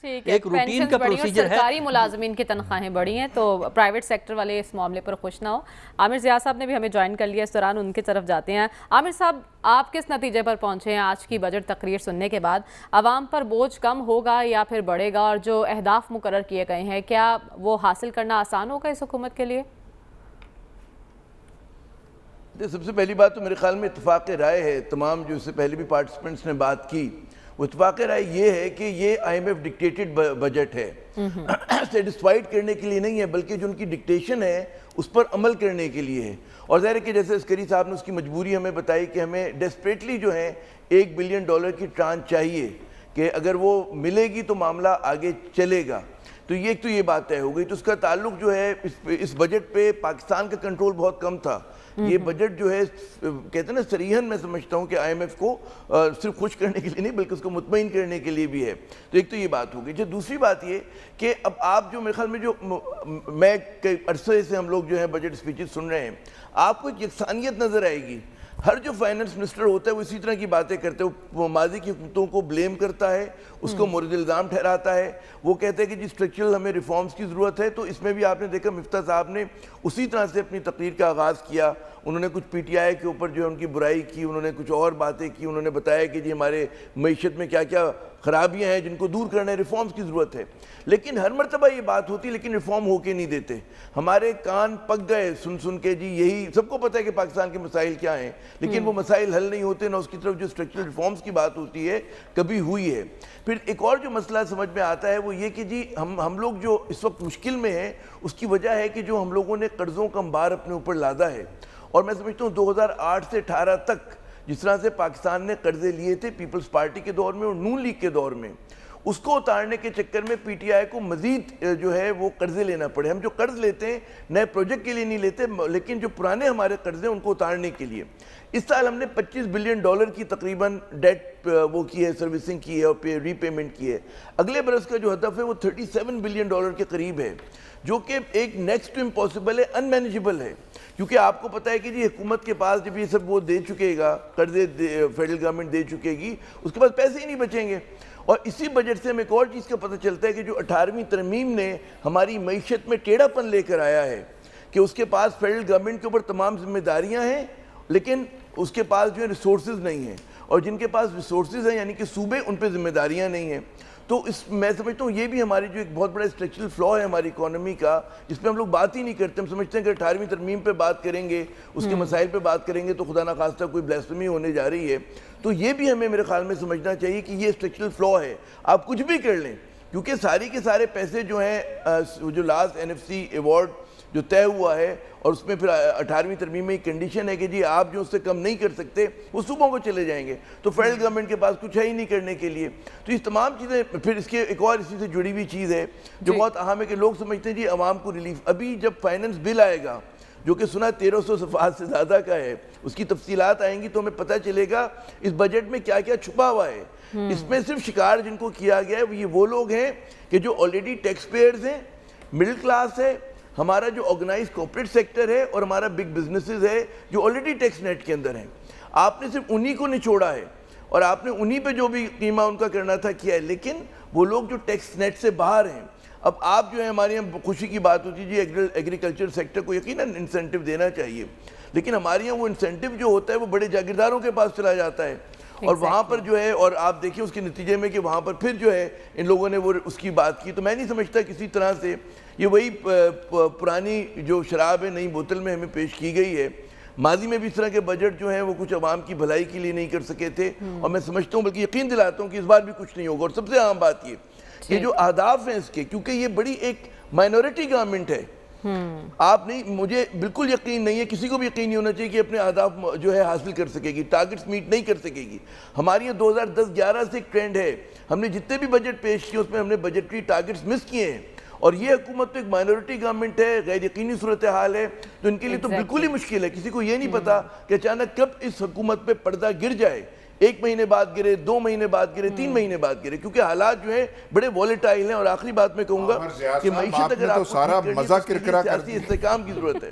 ایک روٹین کا پروسیجر ہے. سرکاری ملازمین کی تنخواہیں بڑھی ہیں تو پرائیویٹ سیکٹر والے اس معاملے پر خوش نہ ہو. عامر ضیاء صاحب نے بھی ہمیں جوائن کر لیا, اس دوران ان کی طرف جاتے ہیں. عامر صاحب, آپ کس نتیجے پر پہنچے ہیں آج کی بجٹ تقریر سننے کے بعد؟ عوام پر بوجھ کم ہوگا یا پھر بڑھے گا, اور جو اہداف مقرر کیے گئے ہیں کیا وہ حاصل کرنا آسان ہوگا اس حکومت کے لیے؟ سب سے پہلی بات تو میرے خیال میں اتفاق رائے ہے, تمام جو اس سے پہلے بھی پارٹیسپنٹس نے بات کی, وہ اتفاق رائے یہ ہے کہ یہ I M F dictated budget ہے. سیٹسفائیڈ کرنے کے لیے نہیں ہے, بلکہ جو ان کی ڈکٹیشن ہے اس پر عمل کرنے کے لیے ہے. اور ظاہر ہے کہ جیسے عسکری صاحب نے اس کی مجبوری ہمیں بتائی کہ ہمیں ڈیسپریٹلی جو ہے $1 بلین کی ٹرانچ چاہیے, کہ اگر وہ ملے گی تو معاملہ آگے چلے گا. تو یہ بات طے ہو گئی. تو اس کا تعلق جو ہے اس بجٹ پہ پاکستان کا کنٹرول بہت کم تھا. یہ بجٹ جو ہے کہتے ہیں نا صریحاً میں سمجھتا ہوں کہ آئی ایم ایف کو صرف خوش کرنے کے لیے نہیں بلکہ اس کو مطمئن کرنے کے لیے بھی ہے. تو ایک تو یہ بات ہو گئی. جو دوسری بات یہ کہ اب آپ جو میرے خیال میں جو میں کئی عرصے سے ہم لوگ جو ہے بجٹ اسپیچز سن رہے ہیں, آپ کو ایک یکسانیت نظر آئے گی. ہر جو فائنانس منسٹر ہوتا ہے وہ اسی طرح کی باتیں کرتے ہیں. وہ ماضی کی حکومتوں کو بلیم کرتا ہے, اس کو مورد الزام ٹھہراتا ہے. وہ کہتے ہیں کہ جی اسٹرکچرل ہمیں ریفارمز کی ضرورت ہے. تو اس میں بھی آپ نے دیکھا مفتاح صاحب نے اسی طرح سے اپنی تقریر کا آغاز کیا. انہوں نے کچھ پی ٹی آئی کے اوپر جو ہے ان کی برائی کی, انہوں نے کچھ اور باتیں کی, انہوں نے بتایا کہ جی ہمارے معیشت میں کیا کیا خرابیاں ہیں جن کو دور کرنا ہے, ریفارمز کی ضرورت ہے. لیکن ہر مرتبہ یہ بات ہوتی لیکن ریفارم ہو کے نہیں دیتے. ہمارے کان پک گئے سن کے جی یہی سب کو پتہ ہے کہ پاکستان کے مسائل کیا ہیں, لیکن وہ مسائل حل نہیں ہوتے, نہ اس کی طرف جو اسٹرکچرل ریفارمز کی بات ہوتی ہے کبھی ہوئی ہے. پھر ایک اور جو مسئلہ سمجھ میں آتا ہے وہ یہ کہ جی ہم لوگ جو اس وقت مشکل میں ہیں اس کی وجہ ہے کہ جو ہم لوگوں نے قرضوں کا انبار اپنے اوپر لادا ہے. اور میں سمجھتا ہوں 2008 سے 18 تک جس طرح سے پاکستان نے قرضے لیے تھے پیپلز پارٹی کے دور میں اور نون لیگ کے دور میں, اس کو اتارنے کے چکر میں پی ٹی آئی کو مزید جو ہے وہ قرضے لینا پڑے. ہم جو قرض لیتے ہیں نئے پروجیکٹ کے لیے نہیں لیتے, لیکن جو پرانے ہمارے قرض ہیں ان کو اتارنے کے لیے. اس سال ہم نے $25 بلین کی تقریباً ڈیٹ وہ کی ہے, سروسنگ کی ہے اور ری پیمنٹ کی ہے. اگلے برس کا جو ہدف ہے وہ $37 بلین کے قریب ہے, جو کہ ایک نیکسٹ ٹو امپاسبل ہے, ان مینیجبل ہے. کیونکہ آپ کو پتہ ہے کہ جی حکومت کے پاس جب یہ سب وہ دے چکے گا, قرضے فیڈرل گورنمنٹ دے چکے گی, اس کے پاس پیسے ہی نہیں بچیں گے. اور اسی بجٹ سے ہمیں ایک اور چیز کا پتہ چلتا ہے کہ جو 18ویں ترمیم نے ہماری معیشت میں ٹیڑھا پن لے کر آیا ہے کہ اس کے پاس فیڈرل گورنمنٹ کے اوپر تمام ذمہ داریاں ہیں لیکن اس کے پاس جو ہے ریسورسز نہیں ہیں, اور جن کے پاس ریسورسز ہیں یعنی کہ صوبے, ان پہ ذمہ داریاں نہیں ہیں. تو میں سمجھتا ہوں یہ بھی ہماری جو ایک بہت بڑا اسٹرکچرل فلا ہے ہماری اکانومی کا, جس پہ ہم لوگ بات ہی نہیں کرتے. ہم سمجھتے ہیں کہ 18ویں ترمیم پہ بات کریں گے, اس کے مسائل پہ بات کریں گے تو خدا نخواستہ کوئی بلیسفمی ہونے جا رہی ہے. تو یہ بھی ہمیں میرے خیال میں سمجھنا چاہیے کہ یہ اسٹرکچرل فلا ہے. آپ کچھ بھی کر لیں, کیونکہ ساری کے سارے پیسے جو ہیں جو لاسٹ NFC ایوارڈ جو طے ہوا ہے, اور اس میں پھر 18ویں ترمیم میں ایک کنڈیشن ہے کہ جی آپ جو اس سے کم نہیں کر سکتے وہ صوبوں کو چلے جائیں گے. تو فیڈرل گورنمنٹ کے پاس کچھ ہے ہی نہیں کرنے کے لیے. تو اس تمام چیزیں, پھر اس کے ایک اور اسی سے جڑی ہوئی چیز ہے جو بہت اہم ہے کہ لوگ سمجھتے ہیں جی عوام کو ریلیف. ابھی جب فائننس بل آئے گا جو کہ سنا 1300 صفحات سے زیادہ کا ہے, اس کی تفصیلات آئیں گی تو ہمیں پتہ چلے گا اس بجٹ میں کیا کیا چھپا ہوا ہے. اس میں صرف شکار جن کو کیا گیا ہے یہ وہ لوگ ہیں کہ جو آلریڈی ٹیکس پیئرز ہیں, مڈل کلاس ہے, ہمارا جو آرگنائز کارپوریٹ سیکٹر ہے, اور ہمارا بگ بزنسز ہے جو آلریڈی ٹیکس نیٹ کے اندر ہیں. آپ نے صرف انہی کو نچوڑا ہے اور آپ نے انہی پہ جو بھی قیمہ ان کا کرنا تھا کیا ہے, لیکن وہ لوگ جو ٹیکس نیٹ سے باہر ہیں. اب آپ جو ہے ہمارے یہاں خوشی کی بات ہوتی ہے جی ایگریکلچر سیکٹر کو یقیناً انسینٹیو دینا چاہیے, لیکن ہمارے یہاں وہ انسینٹیو جو ہوتا ہے وہ بڑے جاگیرداروں کے پاس چلا جاتا ہے, اور وہاں پر جو ہے, اور آپ دیکھیں اس کے نتیجے میں کہ وہاں پر پھر جو ہے ان لوگوں نے وہ اس کی بات کی. تو میں نہیں سمجھتا کسی طرح سے یہ وہی پرانی جو شراب ہے نئی بوتل میں ہمیں پیش کی گئی ہے. ماضی میں بھی اس طرح کے بجٹ جو ہیں وہ کچھ عوام کی بھلائی کے لیے نہیں کر سکے تھے, اور میں سمجھتا ہوں بلکہ یقین دلاتا ہوں کہ اس بار بھی کچھ نہیں ہوگا. اور سب سے اہم بات یہ جو اہداف ہیں اس کے, کیونکہ یہ بڑی ایک مائنورٹی گورنمنٹ ہے, آپ نہیں, مجھے بالکل یقین نہیں ہے, کسی کو بھی یقین نہیں ہونا چاہیے کہ اپنے اہداف جو ہے حاصل کر سکے گی, ٹارگٹس میٹ نہیں کر سکے گی. ہماری یہ 2010-11 سے ایک ٹرینڈ ہے, ہم نے جتنے بھی بجٹ پیش کیے اس میں ہم نے بجٹری ٹارگٹس مس کیے ہیں. اور یہ حکومت تو ایک مائنورٹی گورنمنٹ ہے, غیر یقینی صورتحال ہے, تو ان کے لیے تو بالکل ہی مشکل ہے. کسی کو یہ نہیں پتا کہ اچانک کب اس حکومت پہ پردہ گر جائے, 1 مہینے بعد گرے, 2 مہینے بعد گرے, 3 مہینے بعد گرے, کیونکہ حالات جو ہیں بڑے وولیٹائل ہیں. اور آخری بات میں کہوں گا کہ معیشت اگر آپ کو سیاسی استحکام کی ضرورت ہے.